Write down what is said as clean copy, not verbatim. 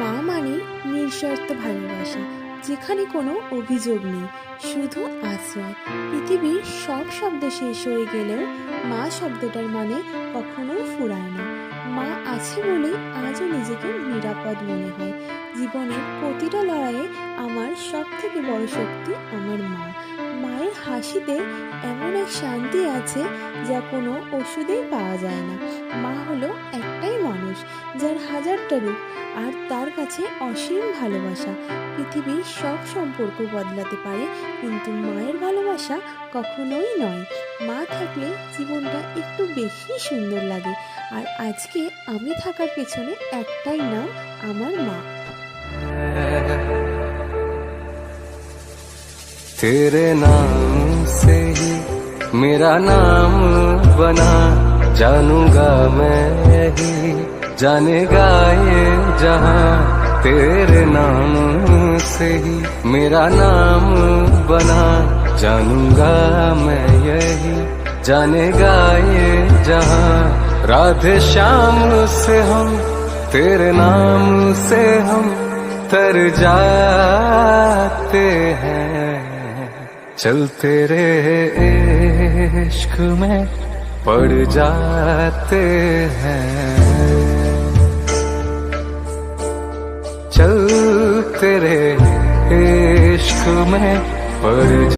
মা মানে নিঃশর্ত ভালোবাসা, যেখানে কোনো অভিযোগ নেই, শুধু আশ্রয়। পৃথিবীর সব শব্দ শেষ হয়ে গেলেও মা শব্দটার মানে কখনোই ফুরায় না। মা আছে বলে আজও নিজেকে নিরাপদ মনে হয়। জীবনের প্রতিটা লড়াইয়ে আমার সব থেকে বড় শক্তি আমার মা। মায়ের হাসিতে এমন এক শান্তি আছে যা কোনো ওষুধেই পাওয়া যায় না। মা হলো একটাই মানুষ, যার হাজারটা রূপ, আর তার কাছে অসীম ভালোবাসা। পৃথিবীর সব সম্পর্ক বদলাতে পারে, কিন্তু মায়ের ভালোবাসা কখনোই নয়। মা থাকলে জীবনটা একটু বেশি সুন্দর লাগে। আর আজকে আমি থাকার পেছনে একটাই নাম, আমার মা। तेरे नाम से ही मेरा नाम बना, जानूंगा मैं यही जानेगा ये जहां। तेरे नाम से ही मेरा नाम बना, जानूंगा मैं यही जानेगा ये जहां। राधे श्याम से हम, तेरे नाम से हम तर जाते हैं। चल तेरे इश्क में पड़ जाते हैं।